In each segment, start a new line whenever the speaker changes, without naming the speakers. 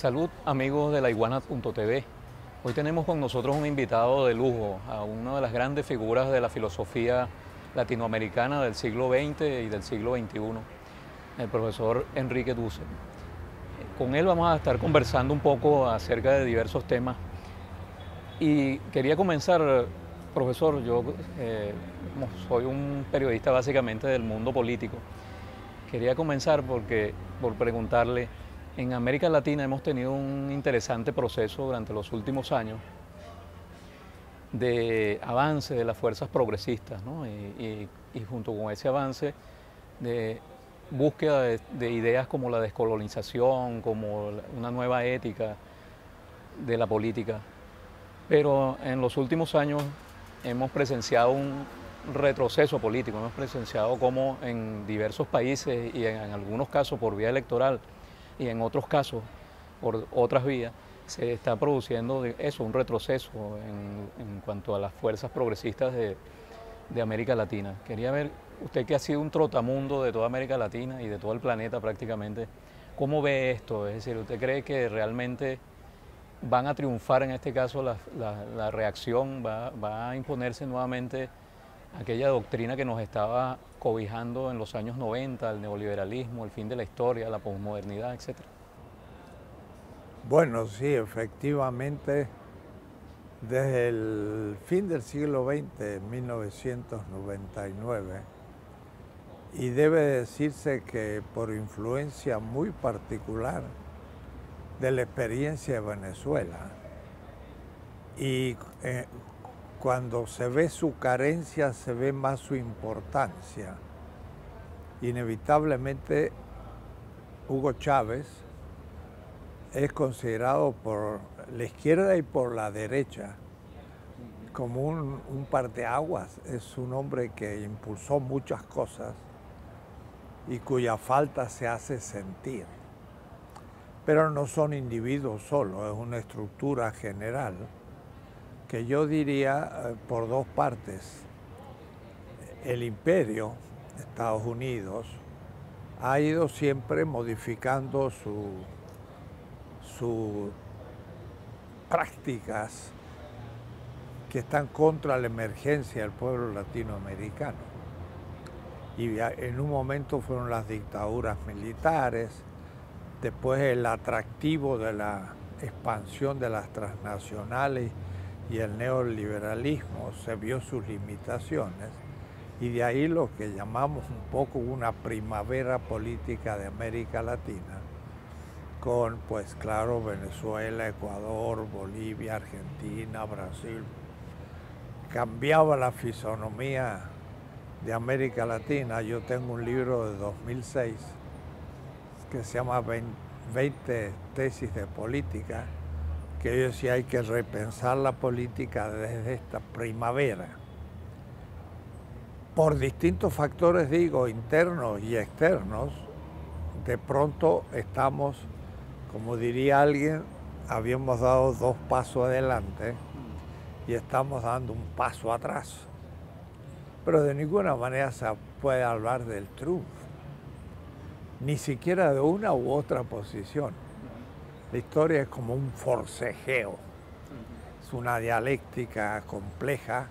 Salud, amigos de laiguana.tv. Hoy tenemos con nosotros un invitado de lujo, a una de las grandes figuras de la filosofía latinoamericana del siglo XX y del siglo XXI, el profesor Enrique Dussel. Con él vamos a estar conversando un poco acerca de diversos temas. Y quería comenzar, profesor, yo soy un periodista básicamente del mundo político. Quería comenzar por preguntarle, en América Latina hemos tenido un interesante proceso durante los últimos años de avance de las fuerzas progresistas, ¿no? y junto con ese avance de búsqueda de ideas como la descolonización, como una nueva ética de la política. Pero en los últimos años hemos presenciado un retroceso político, hemos presenciado como en diversos países y en algunos casos por vía electoral y en otros casos por otras vías, se está produciendo un retroceso en cuanto a las fuerzas progresistas de América Latina. Quería ver, usted que ha sido un trotamundo de toda América Latina y de todo el planeta prácticamente, ¿cómo ve esto? Es decir, ¿usted cree que realmente van a triunfar en este caso la reacción, va a imponerse nuevamente aquella doctrina que nos estaba cobijando en los años 90, el neoliberalismo, el fin de la historia, la posmodernidad, etcétera?
Bueno, sí, efectivamente, desde el fin del siglo XX, 1999, y debe decirse que por influencia muy particular de la experiencia de Venezuela, y cuando se ve su carencia, se ve más su importancia. Inevitablemente, Hugo Chávez es considerado por la izquierda y por la derecha como un parteaguas. Es un hombre que impulsó muchas cosas y cuya falta se hace sentir. Pero no son individuos solos, es una estructura general que yo diría por dos partes. El imperio, Estados Unidos, ha ido siempre modificando sus prácticas que están contra la emergencia del pueblo latinoamericano. Y en un momento fueron las dictaduras militares, después el atractivo de la expansión de las transnacionales y el neoliberalismo se vio sus limitaciones, y de ahí lo que llamamos un poco una primavera política de América Latina, con, pues claro, Venezuela, Ecuador, Bolivia, Argentina, Brasil. Cambiaba la fisonomía de América Latina. Yo tengo un libro de 2006 que se llama 20 tesis de política, que yo decía hay que repensar la política desde esta primavera. Por distintos factores, digo, internos y externos, de pronto estamos, como diría alguien, habíamos dado 2 pasos adelante y estamos dando un paso atrás. Pero de ninguna manera se puede hablar del triunfo, ni siquiera de una u otra posición. La historia es como un forcejeo, es una dialéctica compleja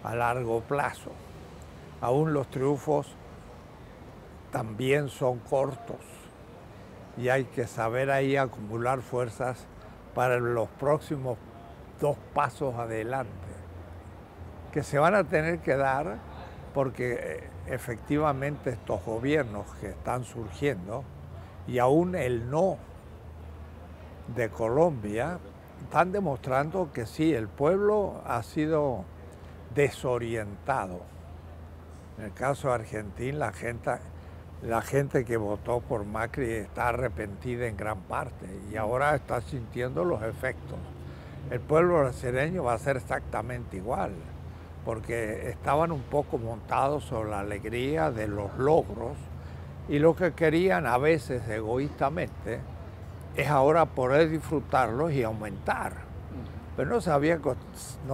a largo plazo. Aún los triunfos también son cortos y hay que saber ahí acumular fuerzas para los próximos 2 pasos adelante, que se van a tener que dar porque efectivamente estos gobiernos que están surgiendo y aún el no de Colombia están demostrando que sí, el pueblo ha sido desorientado. En el caso de Argentina, la gente que votó por Macri está arrepentida en gran parte y ahora está sintiendo los efectos. El pueblo brasileño va a ser exactamente igual, porque estaban un poco montados sobre la alegría de los logros y lo que querían a veces egoístamente es ahora poder disfrutarlos y aumentar. Pero no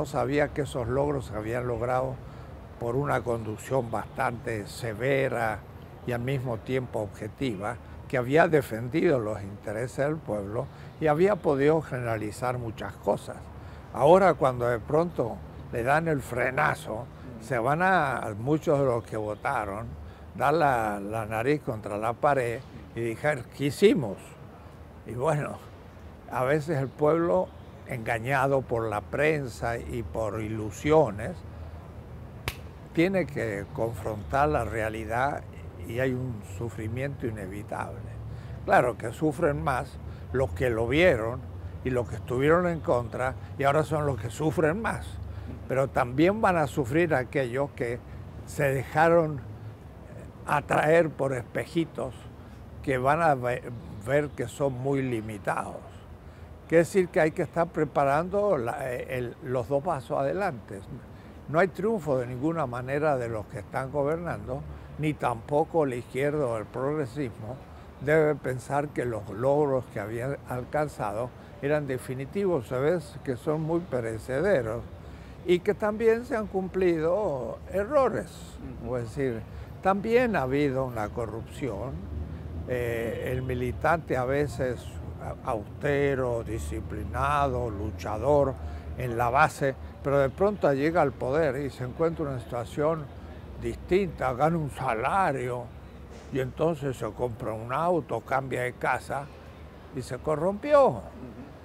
sabía que esos logros se habían logrado por una conducción bastante severa y al mismo tiempo objetiva, que había defendido los intereses del pueblo y había podido generalizar muchas cosas. Ahora, cuando de pronto le dan el frenazo, se van a muchos de los que votaron dar la nariz contra la pared y dijeron, ¿qué hicimos? Y bueno, a veces el pueblo, engañado por la prensa y por ilusiones, tiene que confrontar la realidad y hay un sufrimiento inevitable. Claro que sufren más los que lo vieron y los que estuvieron en contra y ahora son los que sufren más. Pero también van a sufrir aquellos que se dejaron atraer por espejitos que van a ver que son muy limitados. Quiere decir que hay que estar preparando los dos pasos adelante. No hay triunfo de ninguna manera de los que están gobernando, ni tampoco la izquierda o el progresismo debe pensar que los logros que habían alcanzado eran definitivos, se ve que son muy perecederos y que también se han cumplido errores. Es decir, también ha habido una corrupción, el militante a veces austero, disciplinado, luchador en la base, pero de pronto llega al poder y se encuentra en una situación distinta, gana un salario y entonces se compra un auto, cambia de casa y se corrompió.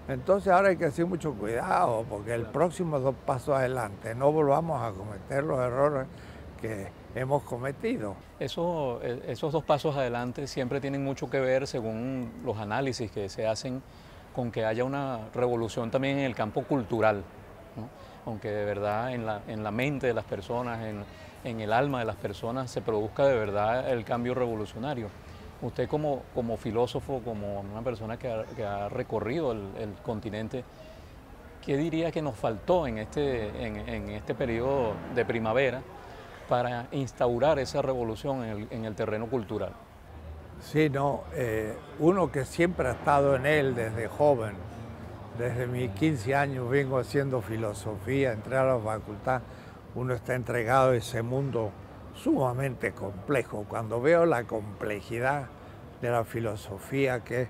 Entonces ahora hay que hacer mucho cuidado porque el próximo dos pasos adelante no volvamos a cometer los errores que hemos cometido.
Esos dos pasos adelante siempre tienen mucho que ver, según los análisis que se hacen, con que haya una revolución también en el campo cultural, ¿no? Aunque de verdad en la mente de las personas, en el alma de las personas se produzca de verdad el cambio revolucionario. Usted como filósofo, como una persona que ha recorrido el continente, ¿qué diría que nos faltó en este periodo de primavera para instaurar esa revolución en el terreno cultural?
Sí, no, uno que siempre ha estado en él desde joven, desde mis 15 años vengo haciendo filosofía, entré a la facultad, uno está entregado a ese mundo sumamente complejo. Cuando veo la complejidad de la filosofía, que es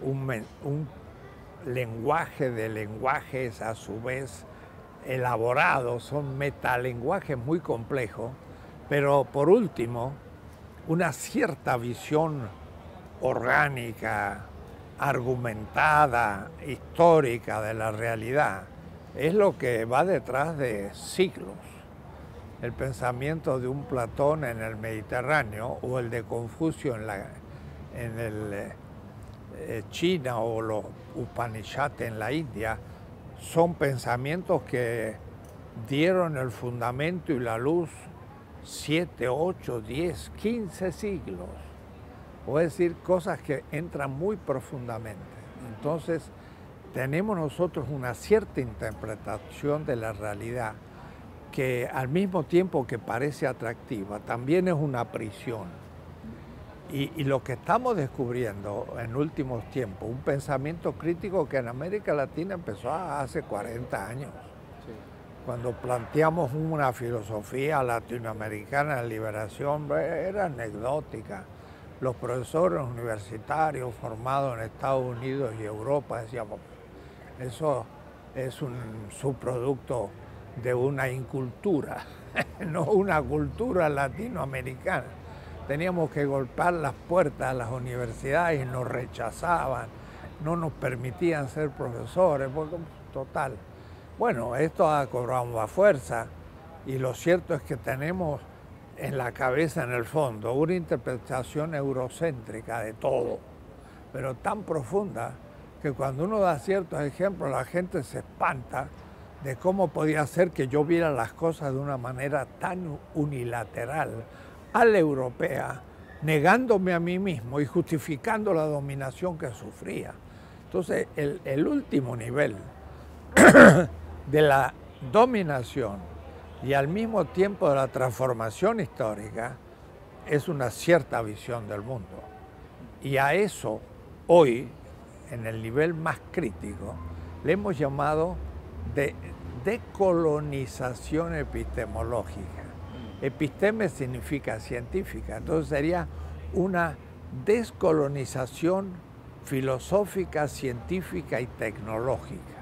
un lenguaje de lenguajes a su vez elaborados, son metalenguajes muy complejos, pero por último, una cierta visión orgánica, argumentada, histórica de la realidad, es lo que va detrás de siglos. El pensamiento de un Platón en el Mediterráneo o el de Confucio en China o los Upanishads en la India son pensamientos que dieron el fundamento y la luz 7, 8, 10, 15 siglos. O es decir, cosas que entran muy profundamente. Entonces, tenemos nosotros una cierta interpretación de la realidad que al mismo tiempo que parece atractiva, también es una prisión. Y lo que estamos descubriendo en últimos tiempos, un pensamiento crítico que en América Latina empezó hace 40 años. Sí. Cuando planteamos una filosofía latinoamericana de liberación, era anecdótica. Los profesores universitarios formados en Estados Unidos y Europa decíamos, eso es un subproducto de una incultura, no una cultura latinoamericana. Teníamos que golpear las puertas de las universidades y nos rechazaban, no nos permitían ser profesores, porque, total. Bueno, esto ha cobrado más fuerza y lo cierto es que tenemos en la cabeza, en el fondo, una interpretación eurocéntrica de todo, pero tan profunda que cuando uno da ciertos ejemplos la gente se espanta de cómo podía ser que yo viera las cosas de una manera tan unilateral, a la europea, negándome a mí mismo y justificando la dominación que sufría. Entonces, el último nivel de la dominación y al mismo tiempo de la transformación histórica es una cierta visión del mundo. Y a eso, hoy, en el nivel más crítico, le hemos llamado de decolonización epistemológica. Episteme significa científica, entonces sería una descolonización filosófica, científica y tecnológica.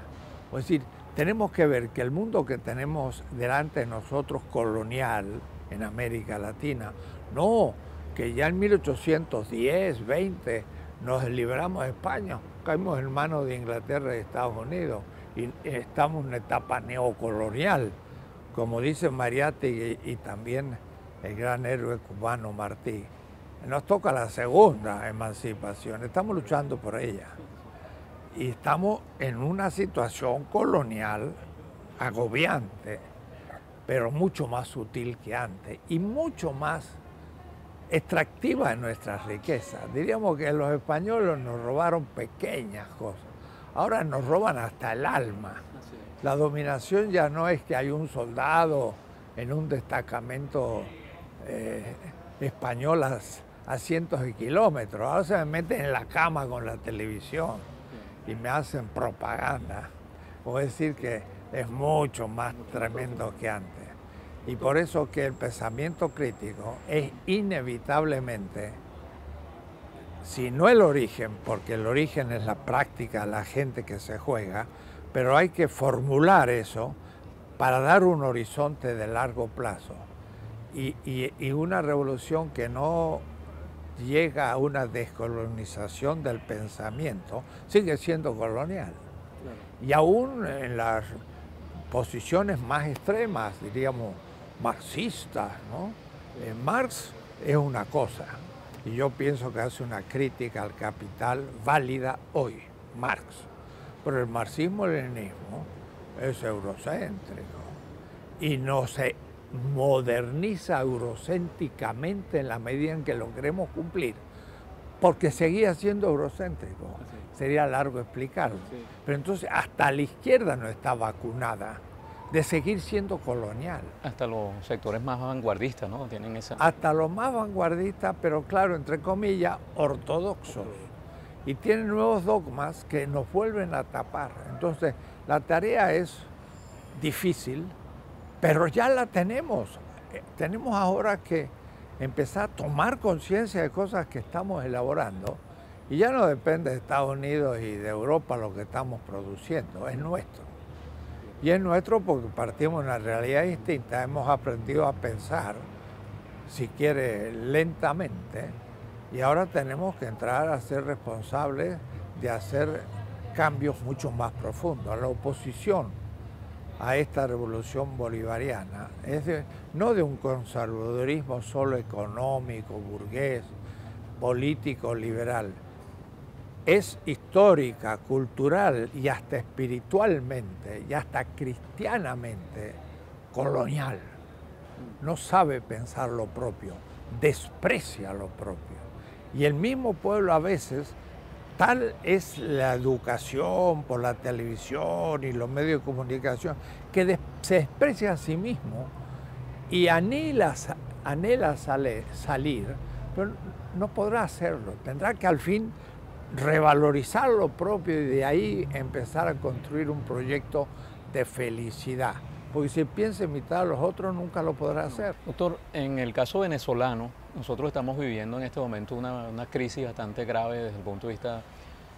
Es decir, tenemos que ver que el mundo que tenemos delante de nosotros colonial en América Latina, no, que ya en 1810, 20, nos liberamos de España, caímos en manos de Inglaterra y Estados Unidos y estamos en una etapa neocolonial, como dice Mariátegui y también el gran héroe cubano Martí. Nos toca la segunda emancipación, estamos luchando por ella. Y estamos en una situación colonial agobiante, pero mucho más sutil que antes y mucho más extractiva de nuestras riquezas. Diríamos que los españoles nos robaron pequeñas cosas, ahora nos roban hasta el alma. La dominación ya no es que hay un soldado en un destacamento español a cientos de kilómetros, ahora se me meten en la cama con la televisión y me hacen propaganda. Puedo decir que es mucho más tremendo que antes. Y por eso que el pensamiento crítico es inevitablemente, si no el origen, porque el origen es la práctica, la gente que se juega, pero hay que formular eso para dar un horizonte de largo plazo. Y una revolución que no llega a una descolonización del pensamiento, sigue siendo colonial. Claro. Y aún en las posiciones más extremas, diríamos, marxistas, ¿no? Marx es una cosa, y yo pienso que hace una crítica al capital válida hoy, Marx. Pero el marxismo-leninismo es eurocéntrico y no se moderniza eurocéntricamente en la medida en que lo queremos cumplir, porque seguía siendo eurocéntrico. Sería largo explicarlo. Sí. Pero entonces hasta la izquierda no está vacunada de seguir siendo colonial.
Hasta los sectores más vanguardistas, ¿no? Tienen esa...
Hasta los más vanguardistas, pero claro, entre comillas, ortodoxos. Y tienen nuevos dogmas que nos vuelven a tapar. Entonces, la tarea es difícil, pero ya la tenemos. Tenemos ahora que empezar a tomar conciencia de cosas que estamos elaborando y ya no depende de Estados Unidos y de Europa lo que estamos produciendo, es nuestro. Y es nuestro porque partimos de una realidad distinta, hemos aprendido a pensar, si quiere, lentamente, y ahora tenemos que entrar a ser responsables de hacer cambios mucho más profundos. La oposición a esta revolución bolivariana es no de un conservadurismo solo económico, burgués, político, liberal, es histórica, cultural y hasta espiritualmente y hasta cristianamente colonial. No sabe pensar lo propio, desprecia lo propio. Y el mismo pueblo a veces, tal es la educación por la televisión y los medios de comunicación, que se desprecia a sí mismo y anhela salir, pero no podrá hacerlo. Tendrá que al fin revalorizar lo propio y de ahí empezar a construir un proyecto de felicidad. Porque si piensa imitar a los otros, nunca lo podrá hacer.
Doctor, en el caso venezolano, nosotros estamos viviendo en este momento una crisis bastante grave desde el punto de vista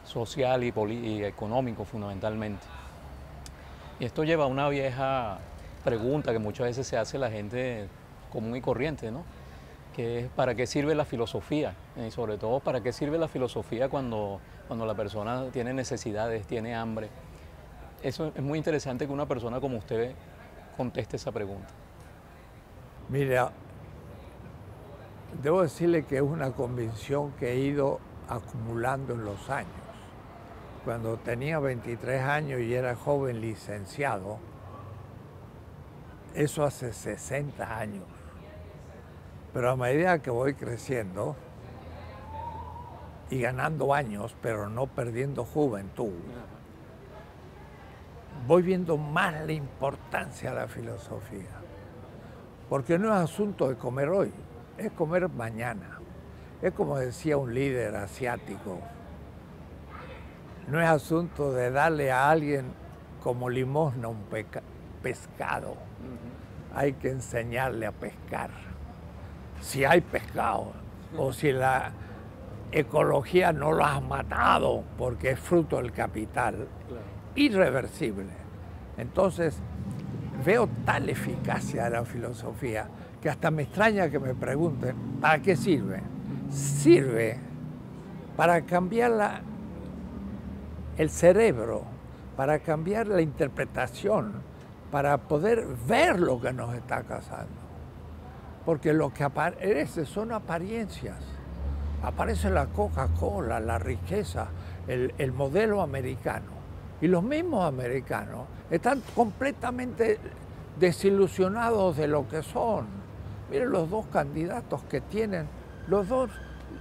social y económico fundamentalmente. Y esto lleva a una vieja pregunta que muchas veces se hace la gente común y corriente, ¿no? Que es ¿para qué sirve la filosofía? Y sobre todo, ¿para qué sirve la filosofía cuando la persona tiene necesidades, tiene hambre? Eso es muy interesante que una persona como usted conteste esa pregunta.
Mira, debo decirle que es una convicción que he ido acumulando en los años. Cuando tenía 23 años y era joven licenciado, eso hace 60 años. Pero a medida que voy creciendo y ganando años, pero no perdiendo juventud, voy viendo más la importancia de la filosofía. Porque no es asunto de comer hoy, es comer mañana. Es como decía un líder asiático, no es asunto de darle a alguien como limosna un pescado, hay que enseñarle a pescar. Si hay pescado o si la ecología no lo has matado porque es fruto del capital, claro, irreversible. Entonces, veo tal eficacia de la filosofía que hasta me extraña que me pregunten, ¿para qué sirve? Sirve para cambiar el cerebro, para cambiar la interpretación, para poder ver lo que nos está pasando. Porque lo que aparece son apariencias. Aparece la Coca-Cola, la riqueza, el modelo americano. Y los mismos americanos están completamente desilusionados de lo que son. Miren los dos candidatos que tienen, los dos,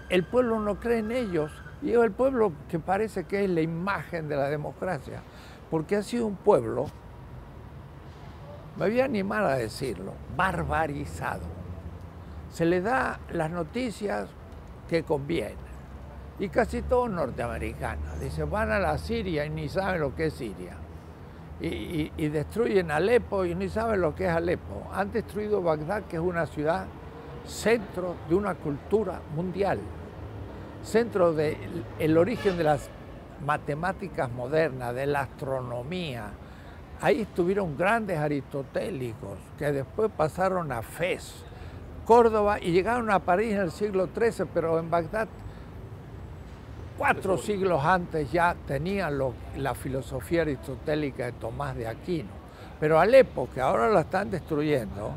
el pueblo no cree en ellos, y el pueblo que parece que es la imagen de la democracia, porque ha sido un pueblo, me voy a animar a decirlo, barbarizado. Se le da las noticias que convienen, y casi todos norteamericanos. Dicen, van a la Siria y ni saben lo que es Siria. Y destruyen Alepo y ni saben lo que es Alepo. Han destruido Bagdad, que es una ciudad centro de una cultura mundial, centro del origen de las matemáticas modernas, de la astronomía. Ahí estuvieron grandes aristotélicos que después pasaron a Fez, Córdoba, y llegaron a París en el siglo XIII, pero en Bagdad 4 siglos antes ya tenían la filosofía aristotélica de Tomás de Aquino. Pero Alepo, que ahora la están destruyendo,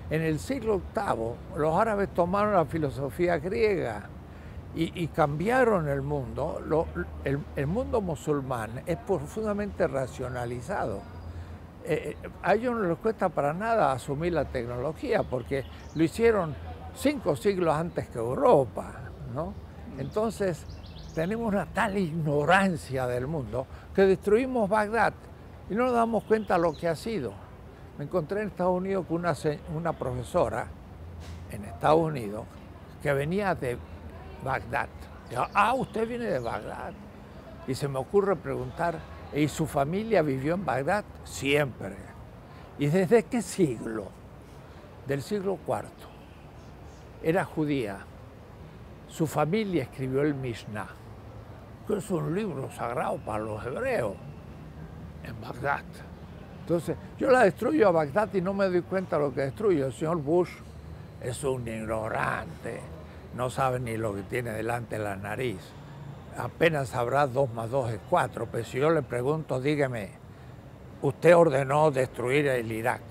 en el siglo VIII los árabes tomaron la filosofía griega y cambiaron el mundo. El mundo musulmán es profundamente racionalizado. A ellos no les cuesta para nada asumir la tecnología porque lo hicieron 5 siglos antes que Europa, ¿no? Entonces, tenemos una tal ignorancia del mundo que destruimos Bagdad y no nos damos cuenta de lo que ha sido. Me encontré en Estados Unidos con una profesora en Estados Unidos que venía de Bagdad. Yo, usted viene de Bagdad. Y se me ocurre preguntar, ¿y su familia vivió en Bagdad? Siempre. ¿Y desde qué siglo? Del siglo IV. Era judía. Su familia escribió el Mishnah, que es un libro sagrado para los hebreos, en Bagdad. Entonces, yo la destruyo a Bagdad y no me doy cuenta de lo que destruyo. El señor Bush es un ignorante, no sabe ni lo que tiene delante de la nariz. Apenas sabrá 2 más 2 es 4, pero si yo le pregunto, dígame, usted ordenó destruir el Irak.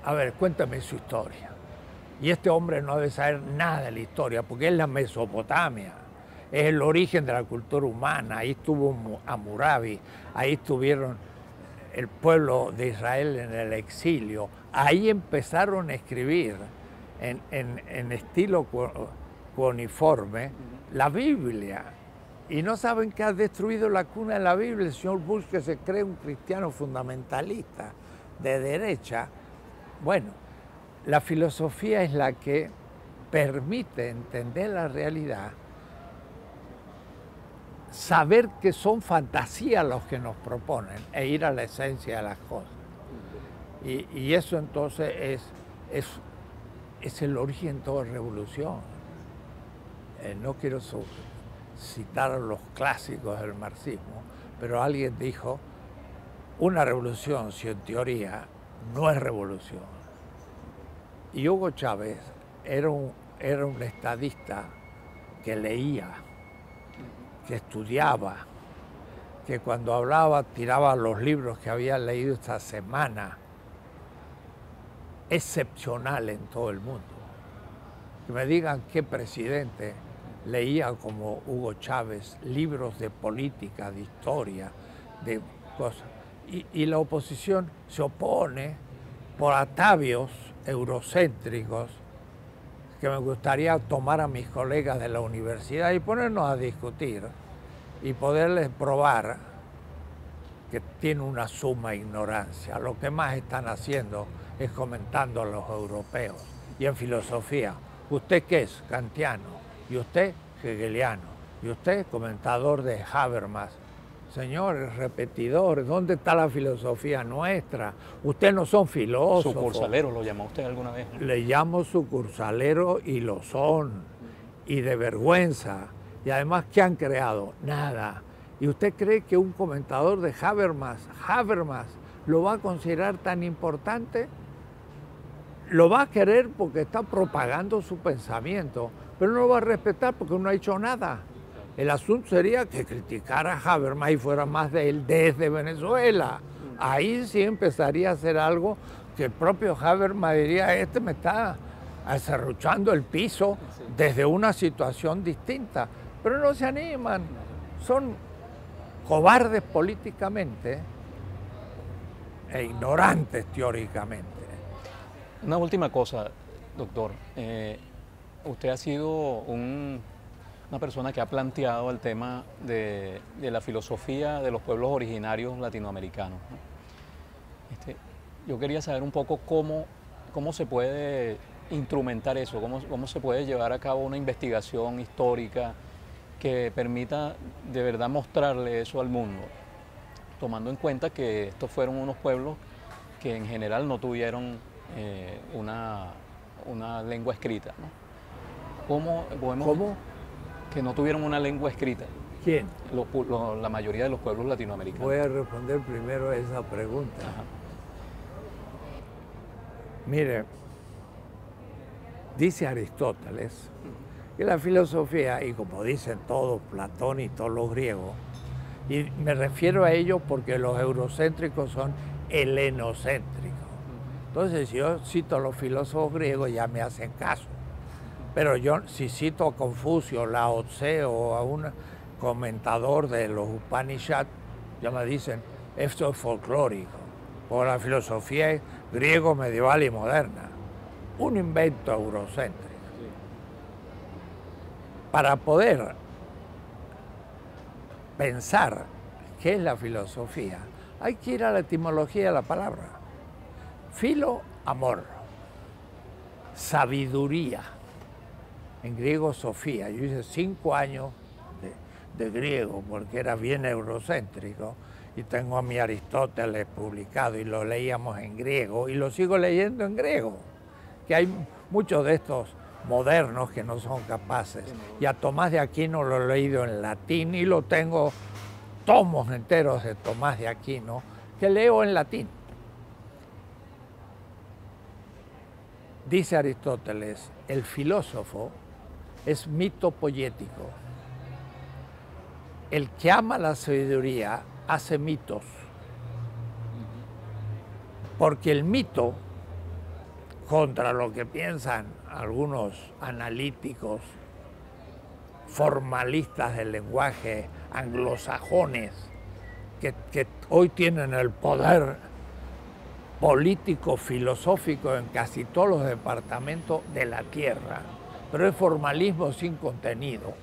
A ver, cuéntame su historia. Y este hombre no debe saber nada de la historia, porque es la Mesopotamia, es el origen de la cultura humana. Ahí estuvo Hammurabi, ahí estuvieron el pueblo de Israel en el exilio. Ahí empezaron a escribir en estilo cuneiforme la Biblia. Y no saben que ha destruido la cuna de la Biblia el señor Bush, que se cree un cristiano fundamentalista de derecha. Bueno, la filosofía es la que permite entender la realidad, saber que son fantasías los que nos proponen e ir a la esencia de las cosas. Y eso entonces es el origen de toda revolución. No quiero citar a los clásicos del marxismo, pero alguien dijo, una revolución, si en teoría no es revolución. Y Hugo Chávez era un estadista que leía, que estudiaba, que cuando hablaba tiraba los libros que había leído esta semana, excepcional en todo el mundo. Que me digan qué presidente leía como Hugo Chávez libros de política, de historia, de cosas. Y la oposición se opone por atavios eurocéntricos que me gustaría tomar a mis colegas de la universidad y ponernos a discutir y poderles probar que tiene una suma ignorancia. Lo que más están haciendo es comentando a los europeos. Y en filosofía, ¿usted qué es? Kantiano. Y usted, hegeliano. Y usted, comentador de Habermas. Señores, repetidores, ¿dónde está la filosofía nuestra? Ustedes no son filósofos.
¿Sucursalero lo llamó usted alguna vez?
Le llamo sucursalero y lo son. y de vergüenza. Y además, ¿qué han creado? Nada. ¿Y usted cree que un comentador de Habermas, lo va a considerar tan importante? Lo va a querer porque está propagando su pensamiento, pero no lo va a respetar porque no ha hecho nada. El asunto sería que criticara a Habermas y fuera más de él desde Venezuela. Ahí sí empezaría a hacer algo que el propio Habermas diría, este me está acerruchando el piso desde una situación distinta. Pero no se animan, son cobardes políticamente e ignorantes teóricamente.
Una última cosa, doctor. Usted ha sido una persona que ha planteado el tema de la filosofía de los pueblos originarios latinoamericanos, ¿no? Yo quería saber un poco cómo se puede instrumentar eso, cómo se puede llevar a cabo una investigación histórica que permita de verdad mostrarle eso al mundo, tomando en cuenta que estos fueron unos pueblos que en general no tuvieron una lengua escrita, ¿no?
¿Cómo?
Que no tuvieron una lengua escrita.
¿Quién?
La mayoría de los pueblos latinoamericanos.
Voy a responder primero a esa pregunta.
Ajá.
Mire, dice Aristóteles que la filosofía, y como dicen todos, Platón y todos los griegos, y me refiero a ellos porque los eurocéntricos son helenocéntricos. Entonces, si yo cito a los filósofos griegos, ya me hacen caso. Pero yo, si cito a Confucio, Lao Tse o a un comentador de los Upanishads, ya me dicen, esto es folclórico, porque la filosofía es griego, medieval y moderna. Un invento eurocéntrico. Para poder pensar qué es la filosofía, hay que ir a la etimología de la palabra. Filo, amor. Sabiduría. En griego, Sofía. Yo hice 5 años de griego porque era bien eurocéntrico y tengo a mi Aristóteles publicado y lo leíamos en griego y lo sigo leyendo en griego. Que hay muchos de estos modernos que no son capaces. Y a Tomás de Aquino lo he leído en latín y lo tengo tomos enteros de Tomás de Aquino que leo en latín. Dice Aristóteles, el filósofo es mito poético. El que ama la sabiduría hace mitos. Porque el mito, contra lo que piensan algunos analíticos formalistas del lenguaje anglosajones, que hoy tienen el poder político, filosófico en casi todos los departamentos de la tierra, pero es formalismo sin contenido.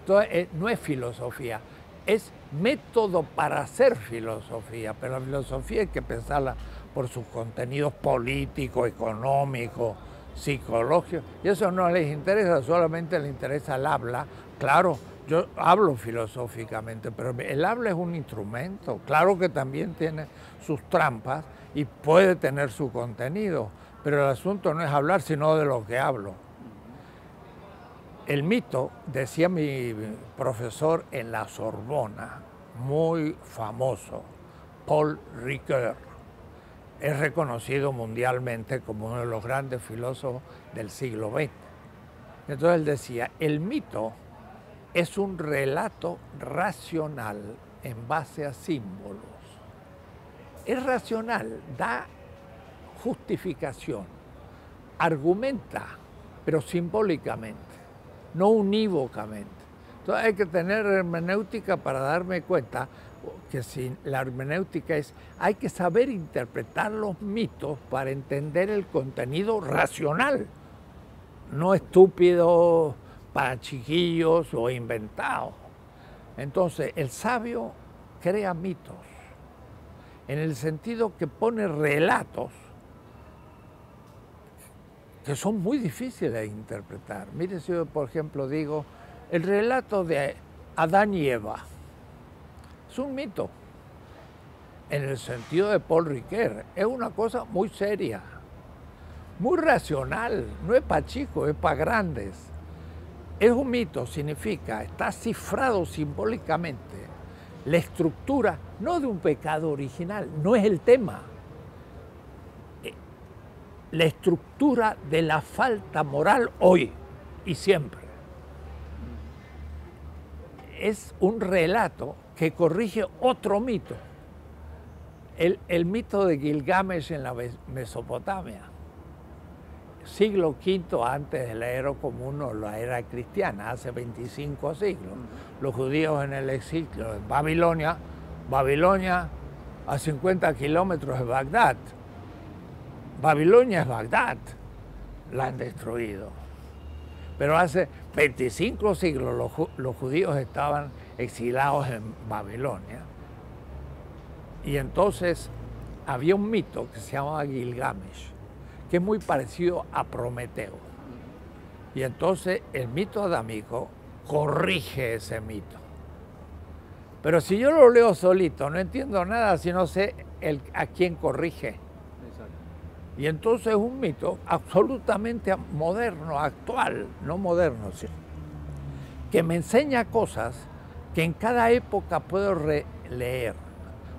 Entonces, no es filosofía, es método para hacer filosofía, pero la filosofía hay que pensarla por sus contenidos políticos, económicos, psicológicos, y eso no les interesa, solamente les interesa el habla. Claro, yo hablo filosóficamente, pero el habla es un instrumento, claro que también tiene sus trampas y puede tener su contenido, pero el asunto no es hablar, sino de lo que hablo. El mito, decía mi profesor en la Sorbona, muy famoso, Paul Ricoeur, es reconocido mundialmente como uno de los grandes filósofos del siglo XX. Entonces él decía, el mito es un relato racional en base a símbolos. Es racional, da justificación, argumenta, pero simbólicamente, no unívocamente. Entonces hay que tener hermenéutica para darme cuenta que si la hermenéutica es, hay que saber interpretar los mitos para entender el contenido racional, no estúpido para chiquillos o inventado. Entonces el sabio crea mitos, en el sentido que pone relatos que son muy difíciles de interpretar. Mire, si yo, por ejemplo, digo, el relato de Adán y Eva es un mito, en el sentido de Paul Ricoeur, es una cosa muy seria, muy racional, no es para chicos, es para grandes. Es un mito, significa, está cifrado simbólicamente la estructura, no de un pecado original, no es el tema. La estructura de la falta moral hoy y siempre. Es un relato que corrige otro mito, el mito de Gilgamesh en la Mesopotamia, siglo V antes de la era común o la era cristiana, hace 25 siglos. Los judíos en el exilio en Babilonia, a 50 kilómetros de Bagdad. Babilonia es Bagdad, la han destruido. Pero hace 25 siglos los judíos estaban exilados en Babilonia. Y entonces había un mito que se llamaba Gilgamesh, que es muy parecido a Prometeo. Y entonces el mito adámico corrige ese mito. Pero si yo lo leo solito, no entiendo nada si no sé a quién corrige. Exacto. Y entonces es un mito absolutamente moderno, actual, no moderno, ¿sí?, que me enseña cosas que en cada época puedo releer.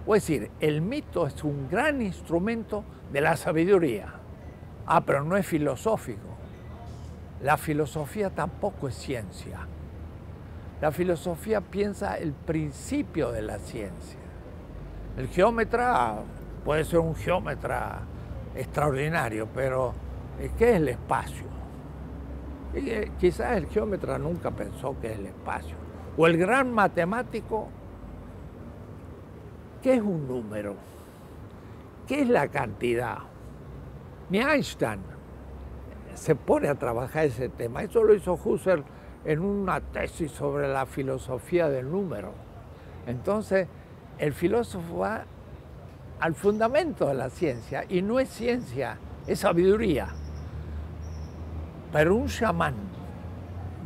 Es decir, el mito es un gran instrumento de la sabiduría. Pero no es filosófico. La filosofía tampoco es ciencia. La filosofía piensa el principio de la ciencia. El geómetra puede ser un geómetra extraordinario, pero ¿qué es el espacio? Y quizás el geómetra nunca pensó que es el espacio. O el gran matemático, ¿qué es un número? ¿Qué es la cantidad? Ni Einstein se pone a trabajar ese tema. Eso lo hizo Husserl en una tesis sobre la filosofía del número. Entonces, el filósofo va al fundamento de la ciencia, y no es ciencia, es sabiduría. Pero un chamán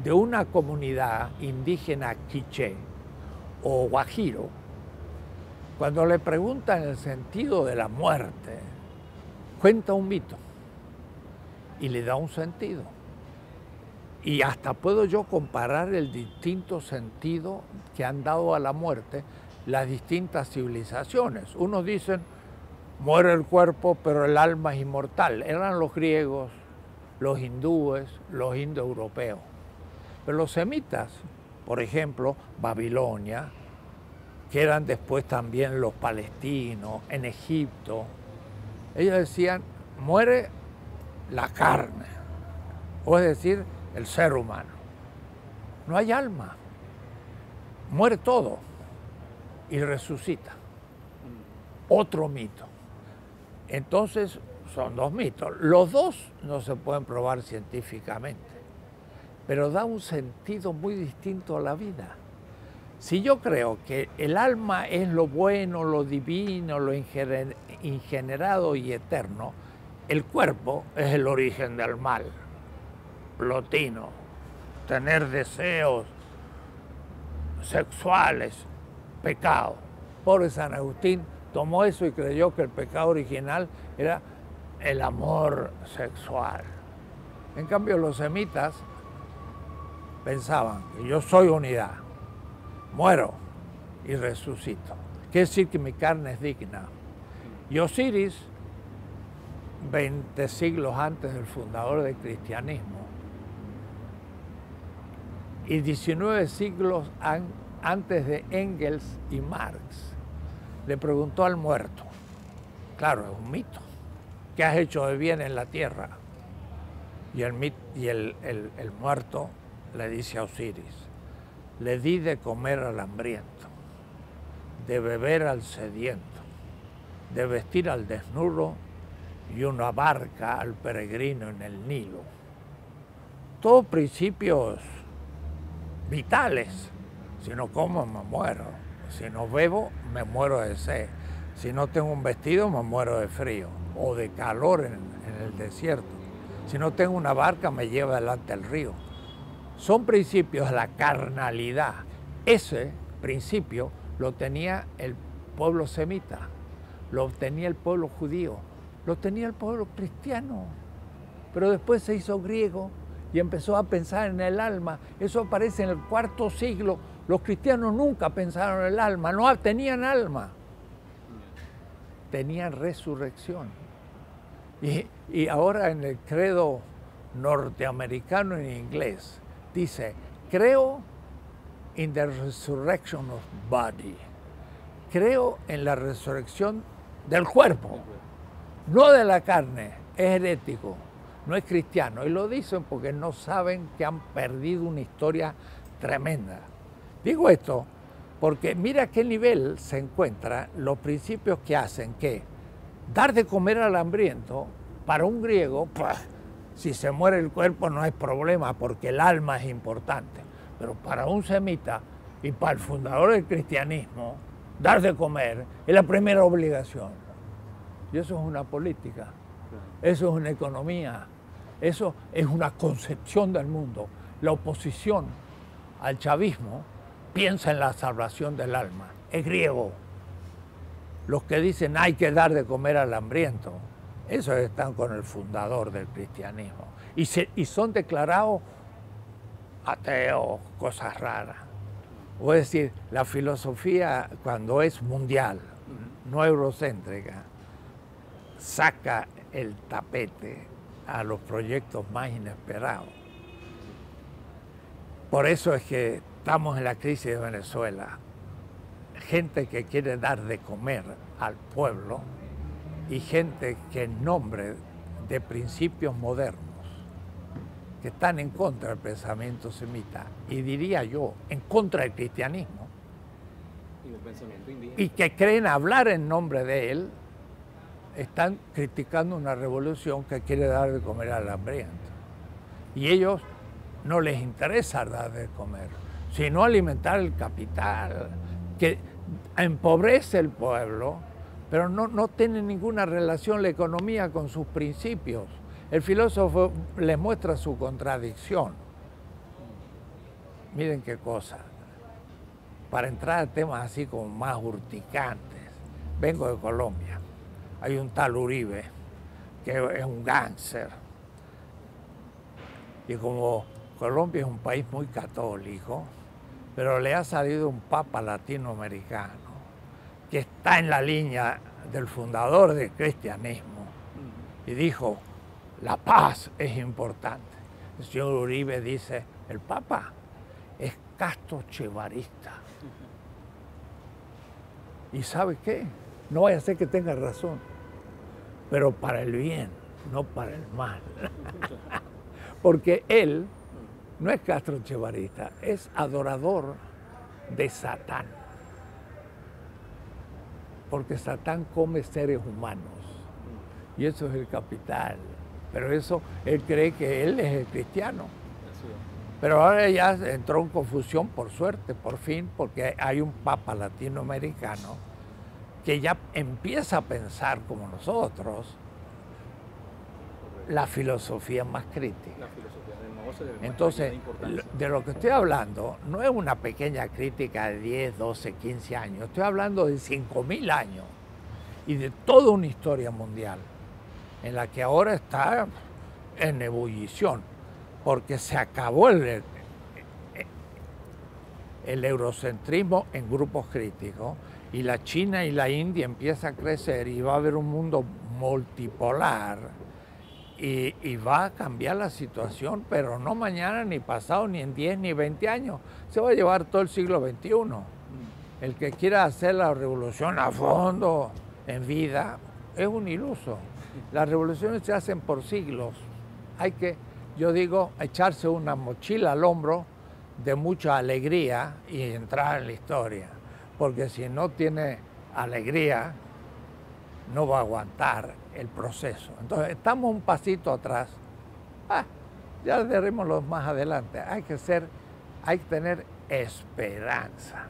de una comunidad indígena quiché o guajiro, cuando le preguntan el sentido de la muerte, cuenta un mito y le da un sentido. Y hasta puedo yo comparar el distinto sentido que han dado a la muerte las distintas civilizaciones. Unos dicen, muere el cuerpo, pero el alma es inmortal. Eran los griegos, los hindúes, los indoeuropeos. Pero los semitas, por ejemplo, Babilonia, que eran después también los palestinos, en Egipto, ellos decían, muere la carne, o es decir, el ser humano. No hay alma, muere todo y resucita. Otro mito. Entonces, son dos mitos. Los dos no se pueden probar científicamente, pero da un sentido muy distinto a la vida. Si yo creo que el alma es lo bueno, lo divino, lo ingenerado y eterno, el cuerpo es el origen del mal. Plotino, tener deseos sexuales, pecado. Pobre San Agustín tomó eso y creyó que el pecado original era el amor sexual. En cambio, los semitas pensaban que yo soy unidad, muero y resucito. Quiere decir que mi carne es digna. Y Osiris, 20 siglos antes del fundador del cristianismo, y 19 siglos antes de Engels y Marx, le preguntó al muerto, claro, es un mito, ¿qué has hecho de bien en la tierra? Y el muerto le dice a Osiris, le di de comer al hambriento, de beber al sediento, de vestir al desnudo y una barca al peregrino en el Nilo. Todos principios vitales. Si no como, me muero. Si no bebo, me muero de sed. Si no tengo un vestido, me muero de frío o de calor en el desierto. Si no tengo una barca, me lleva delante el río. Son principios de la carnalidad. Ese principio lo tenía el pueblo semita, lo tenía el pueblo judío, lo tenía el pueblo cristiano. Pero después se hizo griego y empezó a pensar en el alma. Eso aparece en el IV siglo. Los cristianos nunca pensaron en el alma, no tenían alma, tenían resurrección. Y ahora en el credo norteamericano en inglés dice, creo in the resurrection of body. Creo en la resurrección del cuerpo, no de la carne. Es herético, no es cristiano. Y lo dicen porque no saben que han perdido una historia tremenda. Digo esto porque mira a qué nivel se encuentran los principios que hacen que dar de comer al hambriento, para un griego, pues, si se muere el cuerpo no hay problema porque el alma es importante. Pero para un semita y para el fundador del cristianismo, dar de comer es la primera obligación. Y eso es una política, eso es una economía, eso es una concepción del mundo. La oposición al chavismo piensa en la salvación del alma, es griego. Los que dicen hay que dar de comer al hambriento, esos están con el fundador del cristianismo. Y son declarados ateos, cosas raras. O es decir, la filosofía cuando es mundial, no eurocéntrica, saca el tapete a los proyectos más inesperados. Por eso es que estamos en la crisis de Venezuela. Gente que quiere dar de comer al pueblo y gente que en nombre de principios modernos que están en contra del pensamiento semita y diría yo, en contra del cristianismo
y del pensamiento indígena,
y que creen hablar en nombre de él, están criticando una revolución que quiere dar de comer al hambriento. Y ellos no les interesa dar de comer, sino alimentar el capital, que empobrece el pueblo, pero no tiene ninguna relación la economía con sus principios. El filósofo les muestra su contradicción. Miren qué cosa. Para entrar a temas así como más urticantes, vengo de Colombia. Hay un tal Uribe, que es un gángster. Y como Colombia es un país muy católico, pero le ha salido un papa latinoamericano que está en la línea del fundador del cristianismo y dijo, la paz es importante. El señor Uribe dice, el papa es casto-chevarista. ¿Y sabe qué? No vaya a ser que tenga razón, pero para el bien, no para el mal. Porque él no es casto-chevarista, es adorador de Satán. Porque Satán come seres humanos. Y eso es el capital. Pero eso, él cree que él es el cristiano. Pero ahora ya entró en confusión, por suerte, por fin, porque hay un papa latinoamericano que ya empieza a pensar como nosotros la filosofía más crítica. Entonces, de lo que estoy hablando no es una pequeña crítica de 10, 12, 15 años. Estoy hablando de 5.000 años y de toda una historia mundial en la que ahora está en ebullición, porque se acabó el eurocentrismo en grupos críticos y la China y la India empiezan a crecer y va a haber un mundo multipolar y va a cambiar la situación, pero no mañana, ni pasado, ni en 10, ni 20 años. Se va a llevar todo el siglo XXI. El que quiera hacer la revolución a fondo, en vida, es un iluso. Las revoluciones se hacen por siglos. Hay que, yo digo, echarse una mochila al hombro de mucha alegría y entrar en la historia. Porque si no tiene alegría, no va a aguantar el proceso. Entonces, estamos un pasito atrás. Ya veremos más adelante. Hay que tener esperanza.